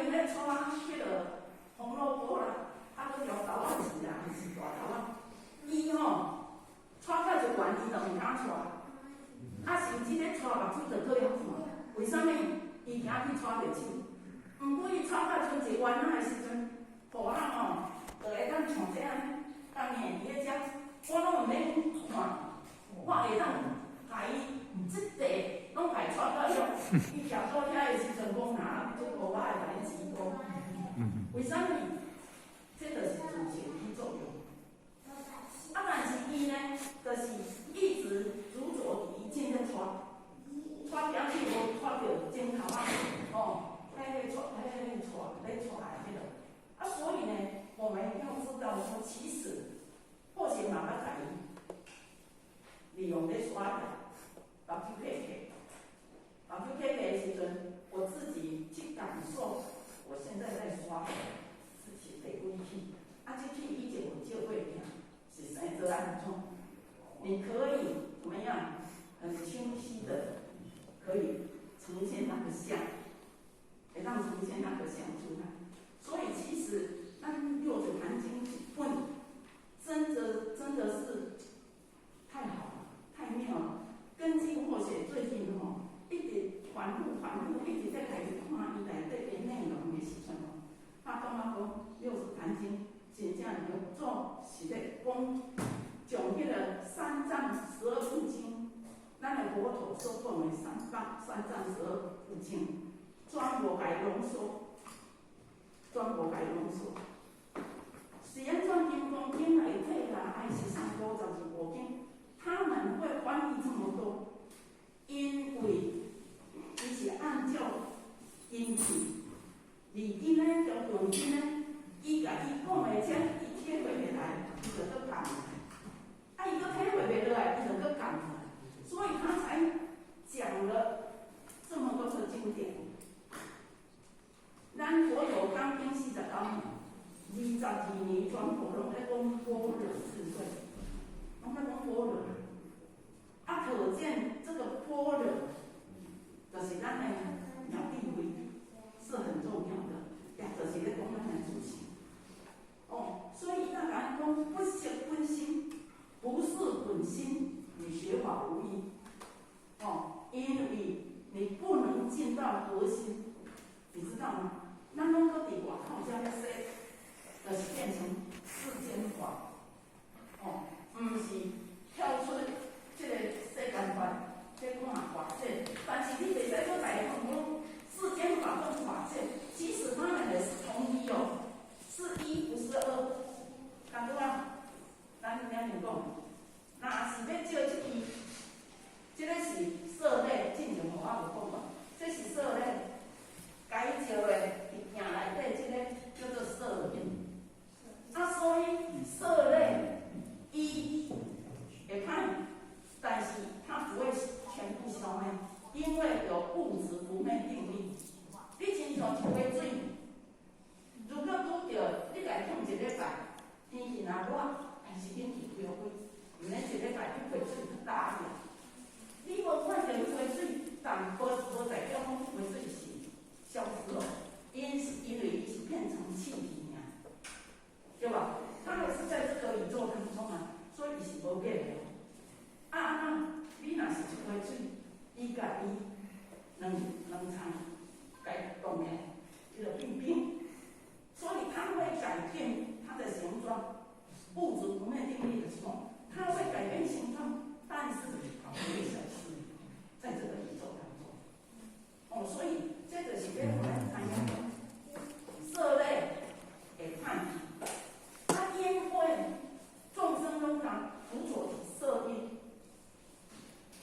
用咧炒迄个红萝卜啦，啊，搁条豆仔丝啦，还是大头仔，伊吼炒到一悬，伊就毋敢炒。啊，甚至咧炒目睭就搁要看，为什么？伊惊去炒袂手。毋过伊炒到剩一弯仔的时阵，互人吼就会当像这样，当年伊咧遮，我拢毋免看，我会当甲伊即地拢甲伊炒到了。伊徛到遐的时阵，讲哪做无我会甲伊指导。为什么？这就是自情绪作用。啊，但是伊呢，就是一直执着伫伊正在炒表去无炒到镜头啊，哦，咧炒咧迄个，啊，所以呢，我们要知道说，其实或许妈妈甲伊利用咧刷的，把手开的时阵，我自己去感受，我现在在刷是是第几气，啊，这气以前有借过听，是生做安怎？你可以怎么样？很清晰的。可以呈现那个像，会当呈现那个像出来。所以其实咱六祖坛经问，真的是太好了，太妙了。根基或写最近一直反复，一直在开始看伊内底的内容的时阵他感觉讲六祖坛经真正有做是咧讲将迄个三藏12部经。咱的佛陀所讲的三藏12部经，全部甲伊浓缩。实验传经讲经内底啦，还是352部经，他们会翻译这么多，因为伊是按照因气，而今呢，就论经呢，伊甲伊讲的这，伊体会袂来，伊就搁讲。啊，伊搁体会袂落来，伊就搁讲。所以他才讲了这么多的经典。咱所有刚经49年，22年全部拢在讲般若智慧，拢在讲般若。啊，可见这个般若，就是咱的鸟地位是很重要的，也就是咧讲咱的主行。哦，所以那咱讲不识本心，不是本心。与学法无异，因为你不能进到核心，你知道吗？咱拢搁伫外口遮咧说，就是变成世间法，毋是跳出这个世间法在看法界，但是你袂使搁来讲世间法跟法界，其实他们也是同一是一不是二，感觉啊？咱两点讲。那是要照这个是色类，进前我有讲过，这是色类，该照的行内底这个叫做色印。啊，所以色类一会看，但是它不会全部消灭，因为有物质不灭定律。你亲像一杯水，如果拄着你来烫一礼拜，天气若热，还是天气不要火。毋免一礼拜去杯水去打去，你无看到迄杯水，但无代表讲迄杯水是消失了，因为伊是变成气体尔，对吧？它还是在这个宇宙当中啊，所以伊是无变的。你若是一杯水，伊甲伊两层改动的，伊就变冰，所以它会改变它的形状。物质不灭定律的时候。它会改变形状，但是它不会消失，在这个宇宙当中。所以这个是要我们看一下色类会看，因为众生拢讲执着色蕴，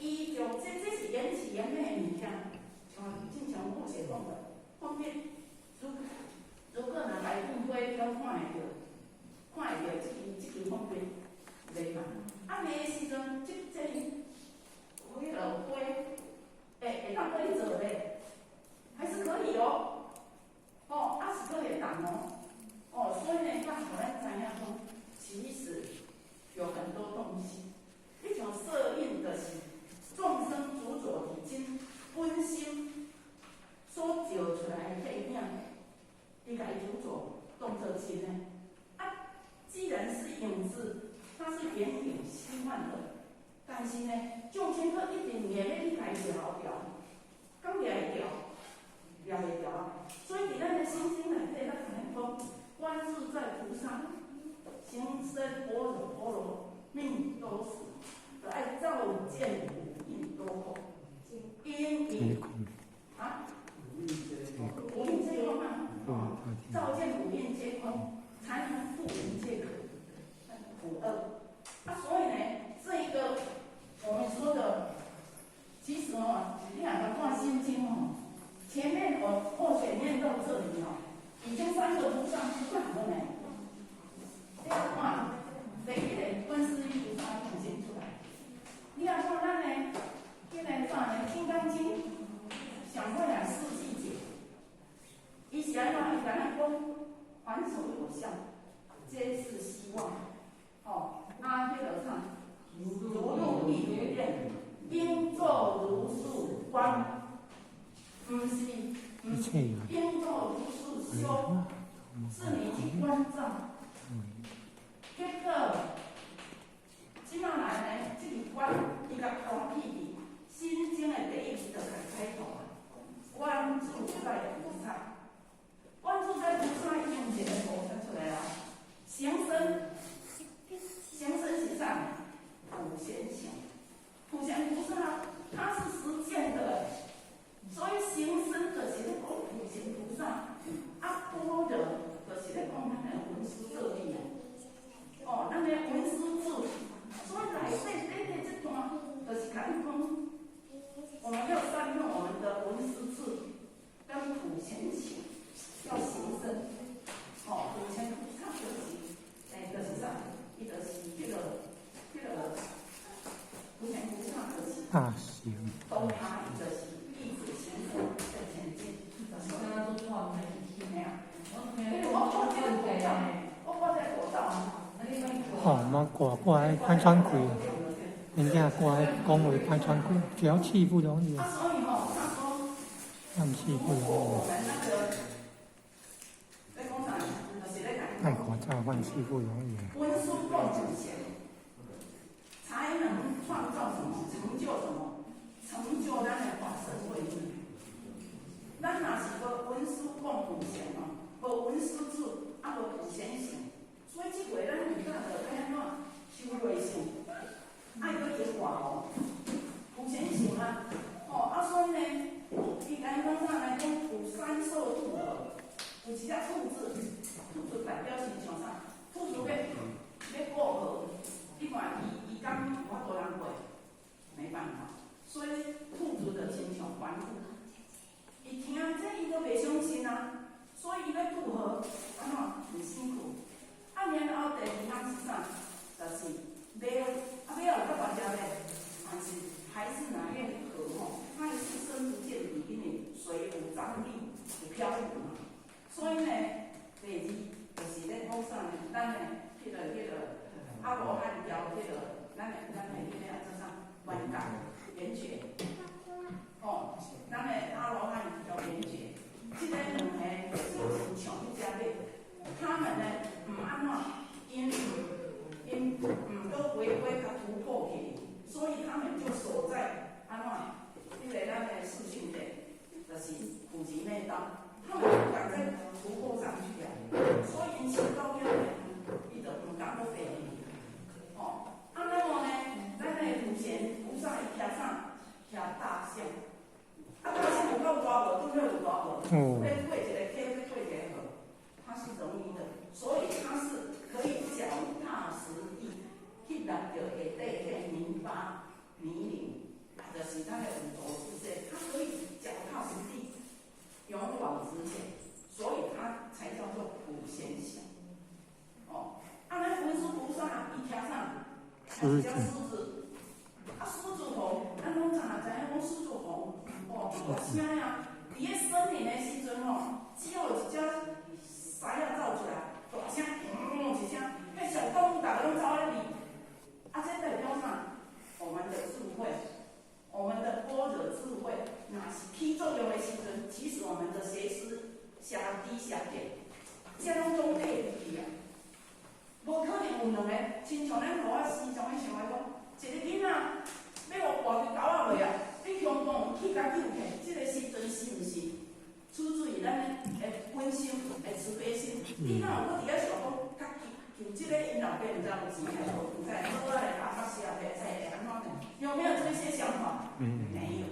伊就这是缘起缘灭的物件，正常我写讲的，后面如果若来运杯要看会到这支方便。袂嘛？卖的时阵，迄落花，会当可以做嘞，还是可以哦。是可以当所以呢，咱互咱知影讲，其实有很多东西，迄种色蕴就是众生执着已经本心所照出来的体影，可亲呢？啊，既然是影子，它是远远虚幻的，但是呢，众生佢一定硬要去来调，咁也会调，也会调啊。所以伫咱的心经内底，咱可能讲观自在菩萨，行深般若波罗蜜多时，就爱照见五蕴多空，因啊，五蕴皆空啊，照见五蕴皆空，才能复无皆可，苦厄。啊，所以呢，这一个我们说的，其实你看看心经前面念到这里已经3个菩萨出来了呢。你看，第一个观世音菩萨已经出来，你要看咱呢，这个《金刚经》想过来4季节，伊是安怎？伊敢若讲，凡所有相，皆是希望。阿迄个啥，如露亦如电，应作如是观。不是，应作如是修，是你去关照。结果，即马来呢，这个观，伊甲关起去，心经的第一句就开头啊，关注在菩萨，关注在菩萨，已经一个图像出来了，行深是啥？普贤行，普贤菩萨他是实践的。所以行深就是咧讲普贤菩萨，啊般若就是咧讲咱的文殊舍利咱的文殊智。所以内底这段就是甲你讲，我们要善用我们的文殊智跟普贤行，要行深。普贤菩萨就是啥？伊就是迄个普贤菩萨就是大行，都他伊就是。莫挂来拍穿开，人家挂来讲话拍穿开，调气不容易，换气不容易。太夸张，换气不容易。文殊共主贤，才能创造什么？成就什么？成就咱的法身慧命。咱若是无文殊共普贤无文殊智，无普贤行，所以即回咱而家就要安怎修瑞性，爱搁结化普贤行所以呢，伊讲啥来讲有三受兔耳，有一只兔子，兔子代表是像啥？兔子要过河，你看伊讲有法度人过，没办法，所以兔子就亲像凡夫。伊听这伊都袂相信所以伊要渡河，很辛苦。然后第2项是啥？就是马，马有个大家嘞，但是还是哪愿河它也是深不见底，因为水有张力，有漂浮所以呢，第2就是咧讲啥呢？咱的阿罗汉调咱的叫啥？圆觉，圆觉。咱的阿罗汉叫圆觉，这个2个是很强一家的，他们呢安怎，因都违规甲突破去，所以他们就守在安怎，咱的视讯的，就是普及内道，他们不敢再突破上去所以因行到遐伊就不敢去飞那么呢，咱的普贤菩萨伊徛啥？徛大象。大象有够大无？对有大无？要过一个溪，要过一个河，它是容易的，所以它是可以脚踏实地去入到下底迄泥巴泥泞，就是咱的五浊世界，它可以脚踏实地，勇往直前，所以它才叫做普贤行。咱文殊菩萨伊徛啥？徛一只狮子。狮子头，咱拢知影讲狮子头。大声呀！伫咧森林的时阵只要有一只狮仔走出来，大声一声，迄小动物大家拢走咧比。这代表啥？我们的智慧，我们的般若智慧，若是起作用的时阵，其实我们的邪思下低下减，这拢总得亲像咱互我时常咧想话讲，一个囡仔要活活伫狗仔落啊，你香港去甲救起，即个时阵是毋是出自于咱的本心、的慈悲心？你哪有搁伫遐想讲，较求即个因老爸毋知有钱还是无，毋知好来打发下来，会安怎呢？有没有这些想法？没有。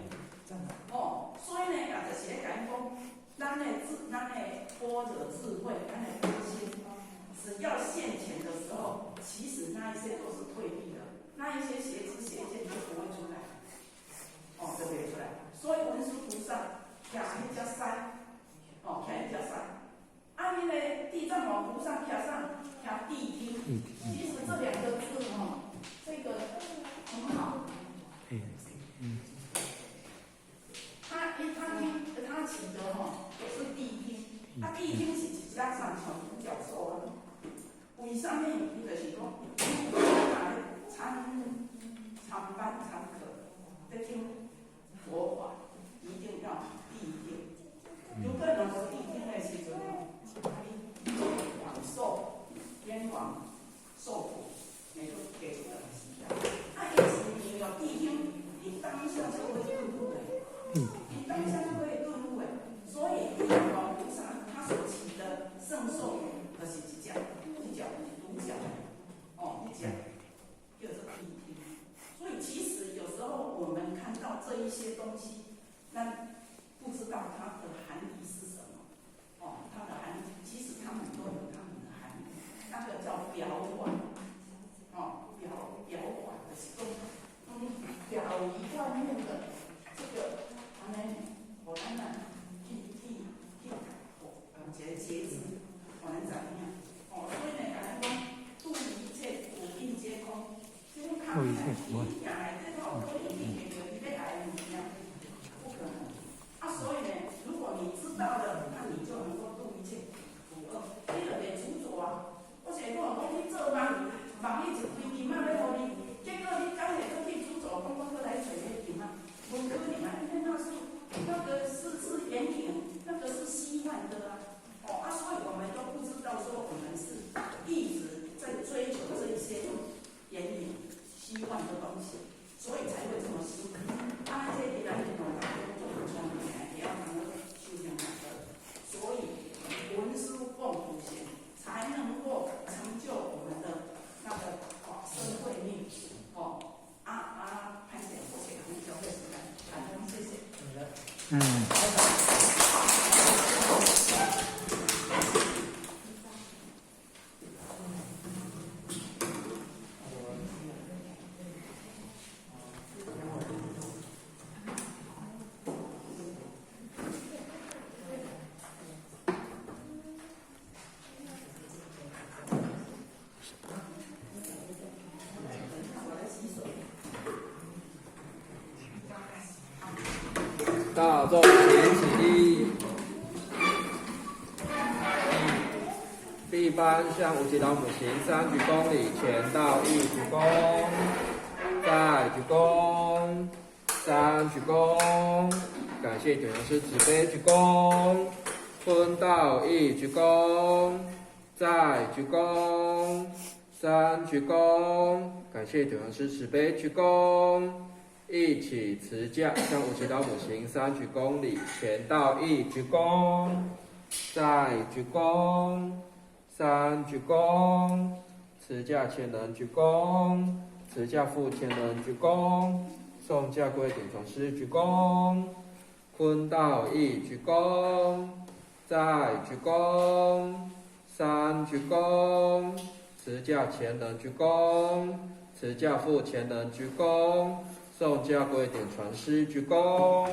哦，所以呢，也就是咧讲讲，咱的般若智慧，咱的根心，只要现前的时候，其实那一些都是退避的，那一些邪知邪见就不会出来，哦，就不会出来。所以文殊菩萨徛迄只山，哦，徛迄只山。啊，那个地藏王菩萨徛啥？徛谛听。其实这两个字哦，这个很好。他起的吼，就是谛听。啊，谛听是一只三重独角兽啊。为什么？伊就是讲，参班参课，在听佛法，一定要谛听。如果能够谛听的时阵吼，往受冤枉受苦，那个给出的是这样。啊，也是你有谛听，你当下就会顿悟的。你当下就会顿悟的。所以地藏王菩萨他所起的圣受就是一只独角，哦，一只就是谛听。所以其实有时候我们看到这一些东西，但不知道它的含义是什么。哦，它的含义其实他们都有他们的含义。那个叫表法，哦，表法的是讲，表仪外面的这个，安尼，我咱去一个节制，我能怎样？哦，所以呢，讲讲度一切苦应皆空，这种看起来你讲来这套可以解决你要来的物件，不可能。啊，所以呢，如果你知道了，那你就能够度一切苦厄，你就袂执着啊。我是讲你做梦，梦你一堆金仔要互你，结果你刚会去执着，讲我来找那金仔，不可能啊！因为那个是眼影，那个是虚幻的啊。哦啊，所以我们都不知道说我们是一直在追求这一些眼影、虚幻的东西，所以才会这么辛苦。啊，这些人就很聪明，也要能够修行难得，所以文殊共普贤才能够成就我们的那个生慧命。哦，潘姐，我给你交会时间，感恩，谢谢。大众请起立。第一班向无极老母行3鞠躬礼，前到1鞠躬，再鞠躬，3鞠躬，感谢点老师慈悲鞠躬，坤到1鞠躬，再鞠躬，3鞠躬，感谢点老师慈悲鞠躬。一起持架向无极老母行3鞠躬礼，前到1鞠躬，再鞠躬，3鞠躬，持架前人鞠躬，持架负前人鞠躬，送架归顶传师鞠躬，坤到1鞠躬，再鞠躬，3鞠躬，持架前人鞠躬，持架负前人鞠躬。送架归顶传师鞠躬。